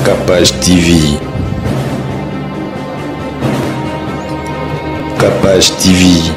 Capage TV. Capage TV.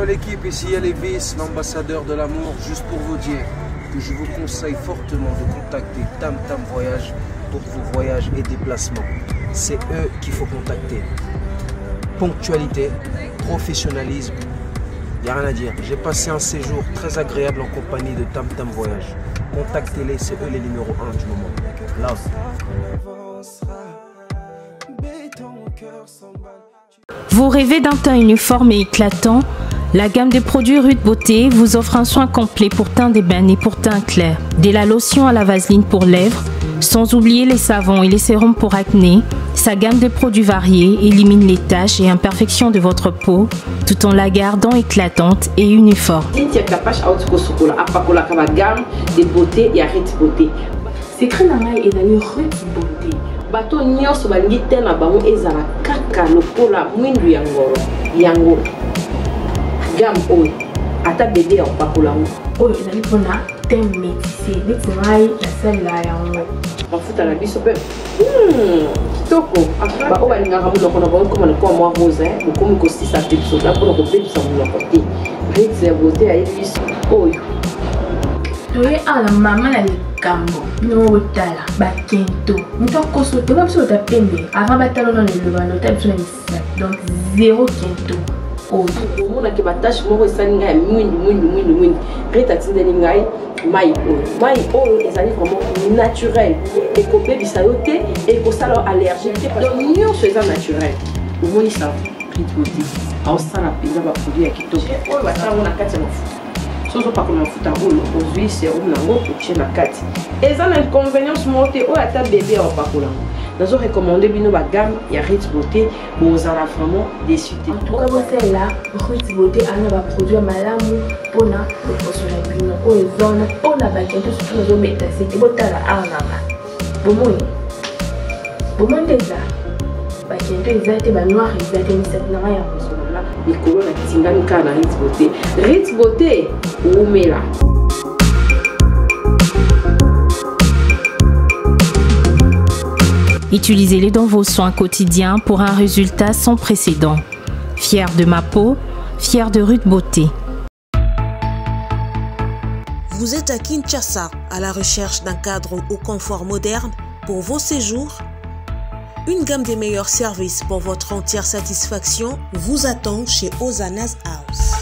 L'équipe, ici Elvis, l'ambassadeur de l'amour, juste pour vous dire que je vous conseille fortement de contacter Tam Tam Voyage pour vos voyages et déplacements. C'est eux qu'il faut contacter. Ponctualité, professionnalisme, il n'y a rien à dire. J'ai passé un séjour très agréable en compagnie de Tam Tam Voyage. Contactez-les, c'est eux les numéros 1 du moment. Love. Vous rêvez d'un teint uniforme et éclatant? La gamme des produits Rude Beauté vous offre un soin complet pour teint d'ébène et pour teint clair. Dès la lotion à la vaseline pour lèvres, sans oublier les savons et les sérums pour acné, sa gamme de produits variés élimine les taches et imperfections de votre peau tout en la gardant éclatante et uniforme. De beauté et Rude Beauté. Secret nangai et dans Rude Beauté. Bato nyonso balingi te na bango ezala kaka lokola mwindu ya ngoro yango gamme oyo ata bébé ya pakola oyo ezali mpona te métissé neti ngai nasalela yango mafuta na biso mpe kitoko baoyo balingaka monoko na bango koma lokola mwa rose bokomi kosisa te biso da mpona kobebisa monoko te Rude ya beauté ayebi biso oyo toye ala mama na likambo bino otala bakento moto akoso te ba biso otapembe avant batalo na lelobano ta biso na misaki donc zéro kento oyo omonaki batache moko esali ngai ya mwindu Rude atindeli ngai mai oyo ezali vraiment naturel ekobebisa yo te ekosala allergie te donc nyonso eza naturel omonisa Rude Beauté aosala mpenza baproduit ya kitoko oyo basalango na kati ya mafuta soso pakola mafuta olo ozwi serum nango otie na kati eza na inconvénience moko te oyo ata bébé aopakola ngo nazo recommander bino ba gamme ya Rude Beauté bozala vraiment déçu te. En tout cas bosela Rude Beauté ana ba produit malamu pona loposo na bino oyo zona pona ba kento surtout nazo meta c'est botala arnama bomoni déjà ba kento ezate ba noir ezate misati na ya bosona mikolo na tingami kaka na Ritz Beauté. Ritz Beauté oumela. Utilisez-les dans vos soins quotidiens pour un résultat sans précédent. Fier de ma peau, fier de Ritz Beauté. Vous êtes à Kinshasa, à la recherche d'un cadre au confort moderne pour vos séjours? Une gamme des meilleurs services pour votre entière satisfaction vous attend chez Hosanna's House.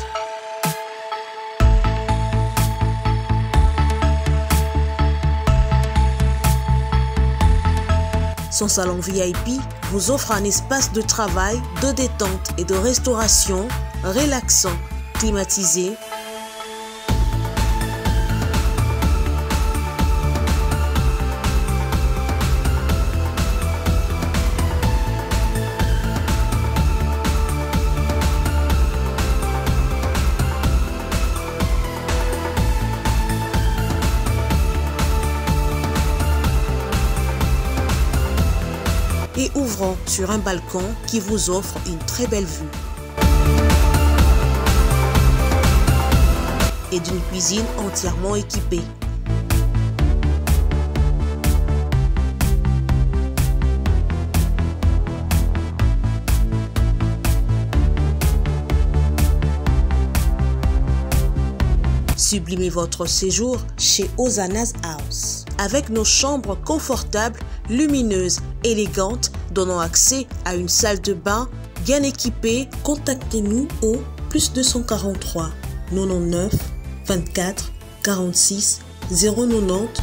Son salon VIP vous offre un espace de travail, de détente et de restauration relaxant, climatisé. Et ouvrant sur un balcon qui vous offre une très belle vue. Et d'une cuisine entièrement équipée. Sublimez votre séjour chez Hosanna's House. Avec nos chambres confortables, lumineuses, élégantes, donnant accès à une salle de bain bien équipée, contactez-nous au +243 99 24 46 090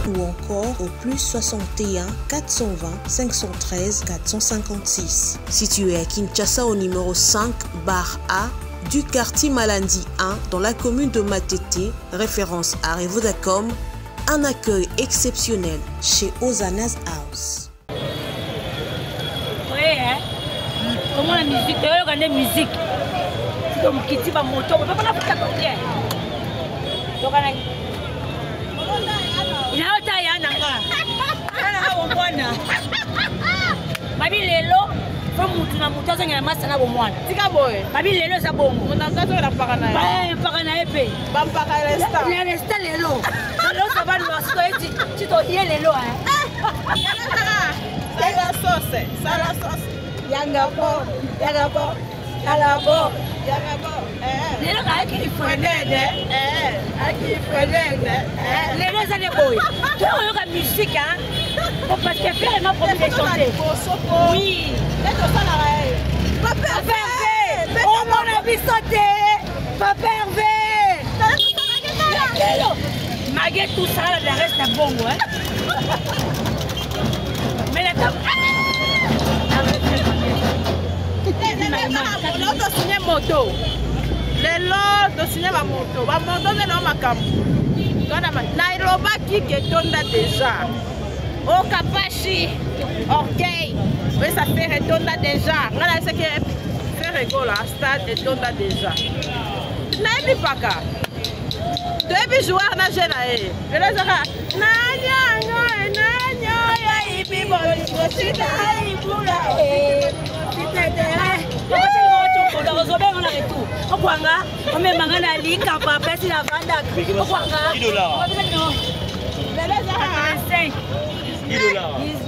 ou encore au +61 420 513 456. Situé à Kinshasa au numéro 5 bar A du quartier Malandi 1 dans la commune de Matete, référence à Revodacom, un accueil exceptionnel chez Hosanna's House. Oui, hein? Comment la musique? D'ailleurs, on a musique. Donc, qui tire ma moto, on ne peut pas la faire combien? Donc, on a. Il y a un taille à Nanga. On a un Mabi Lelo. Mutu na mutu azanga masana bomwana tika boye babi lelo za bongo munazazo la parana ba parana epe ba mpaka resta lelo lelo sabani wasko eti tito ye lelo sala sauce yanga bo lelo ka ki fwenede lelo za le boye to yo ka musique parce que faire ma première chanter oui. Papa Hervé, on m'en a vu sauter. Papa Hervé. Malgré tout ça, le reste est bon, hein. Mais la table. L'autre signé moto. Les lots de signé ma moto. Ma moto n'est pas ma cam. Nairobi qui est tonda déjà. Au Kapachi, orgueil. Oui, ça fait redonda déjà. Voilà ce qui fait rigolo, stade redonda déjà. N'aime pas qu'à. Depuis joueur n'a jamais. Je les aura.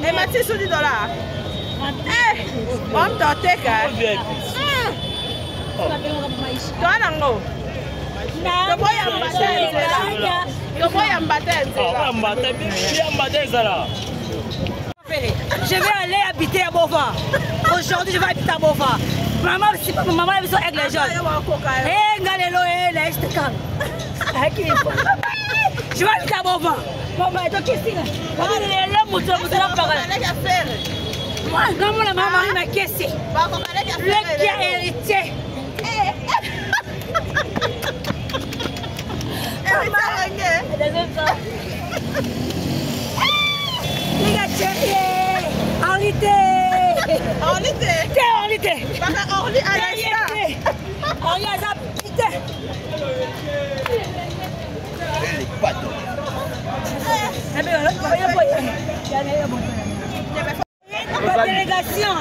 Et Mathieu sur $10. On t'attaque. Toi, non. Je vais aller habiter à Bova. Aujourd'hui, je vais habiter à Bova. Maman, si maman est avec les jeunes. Eh, Galelo, je vais habiter à Bova. Maman, est ici. Moi, non, la maman m'a caissé. Le qui a hérité. Les gars, en l'été. En l'été. En l'été. En l'été. délégation.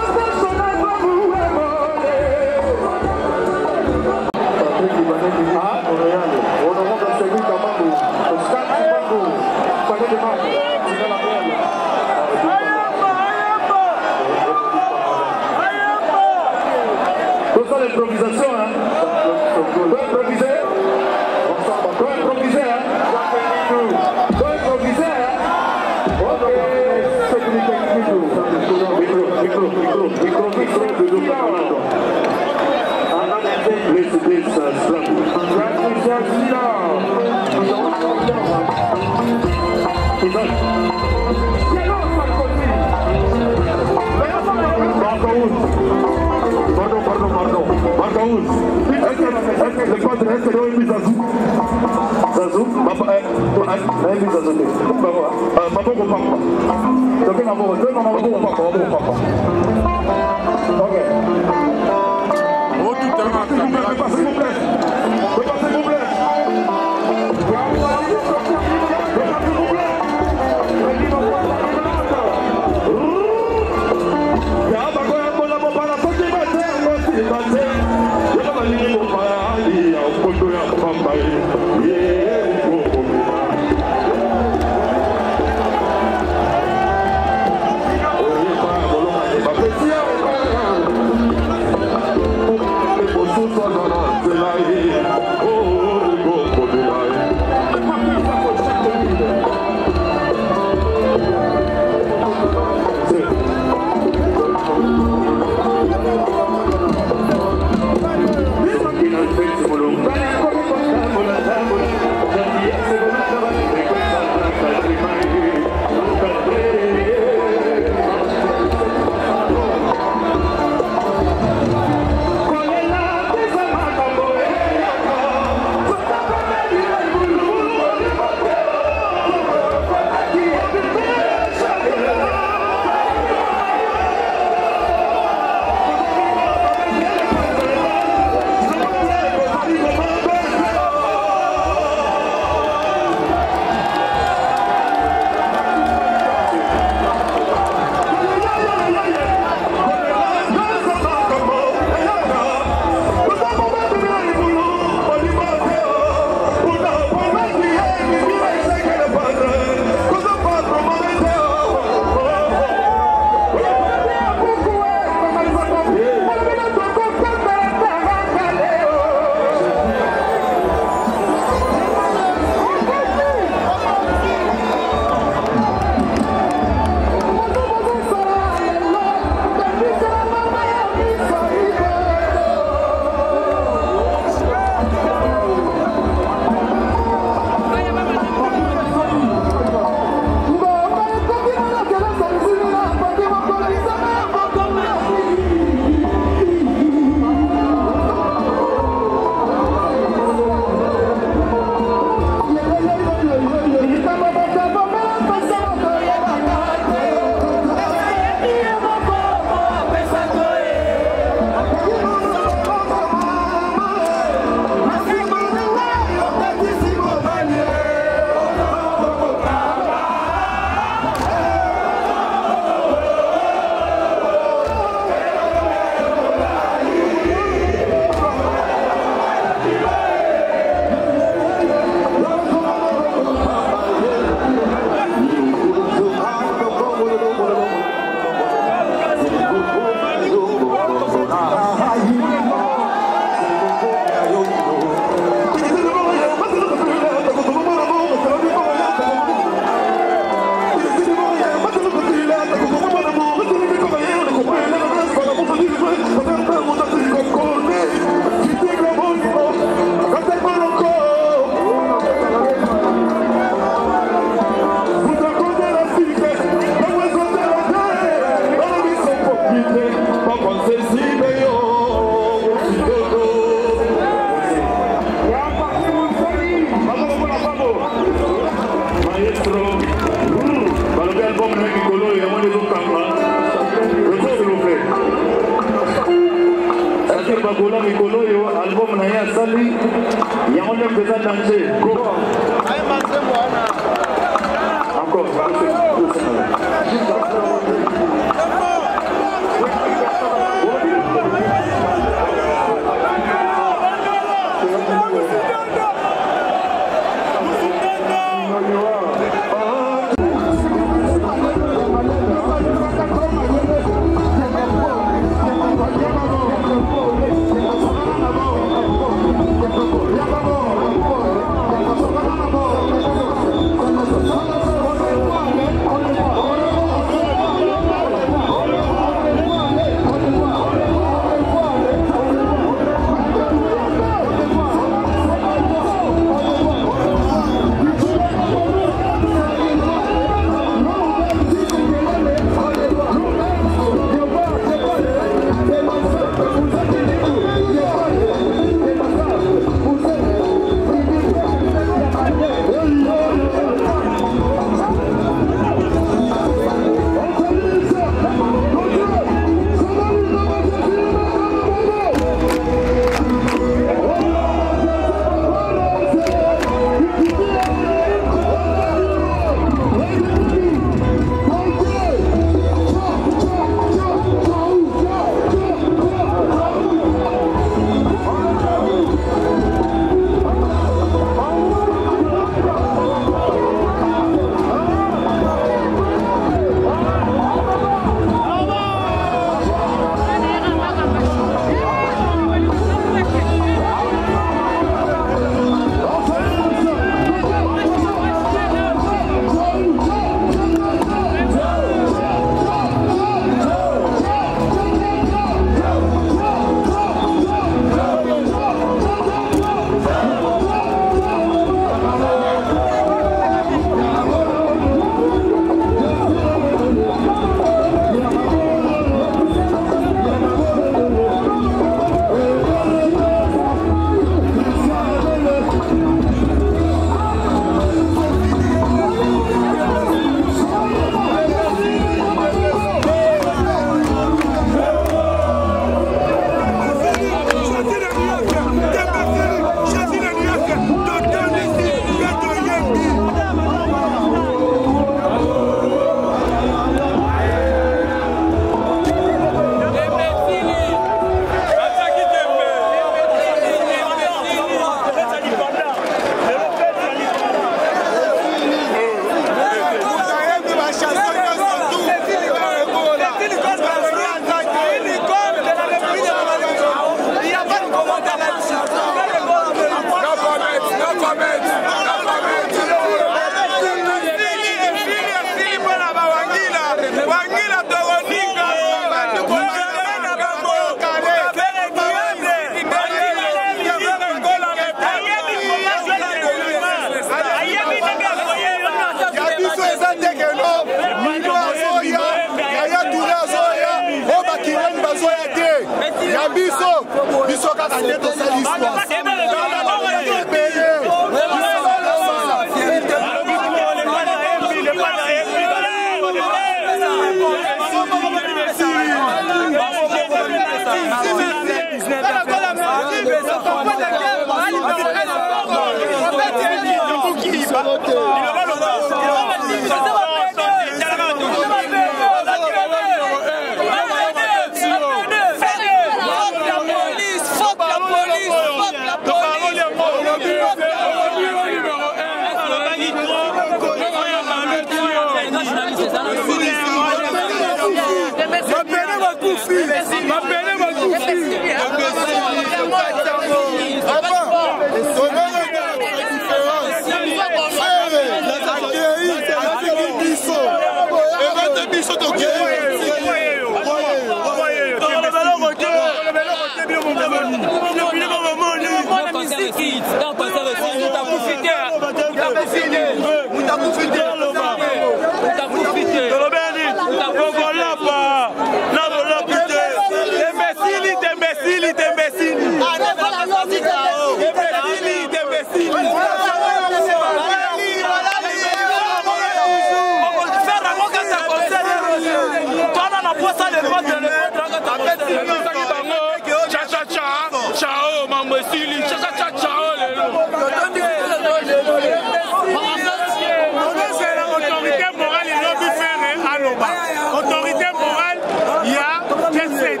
Autorité morale, il y a 17.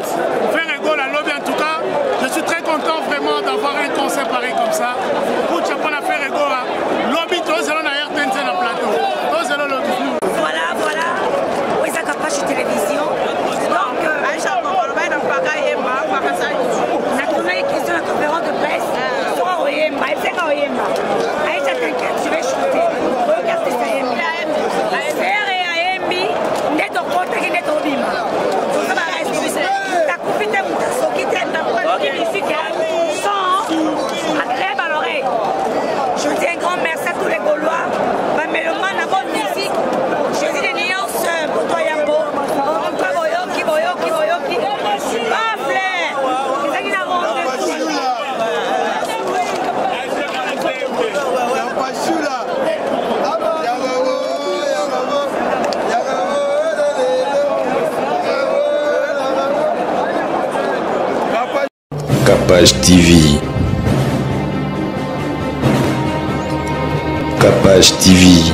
Faire égo la lobby en tout cas. Je suis très content vraiment d'avoir un concert pareil comme ça. Pour tu pas faire égo là. Lobby, tu es dans la RTNC dans le plateau. Voilà. Oui, ça capte sur télévision. Donc, Aïcha, on va dans le bagage. On a tourné une question à la conférence de presse. Sur Oyemba, Aïcha, t'inquiète, je vais shooter. Regarde ça, Oyemba. Je dis un grand merci à tous les Gaulois, mais le man a bonne musique. Je dis des nuances pour toi Yambo. Boyoki. Pas fleur. C'est qui n'a pas Capage TV. Capage TV.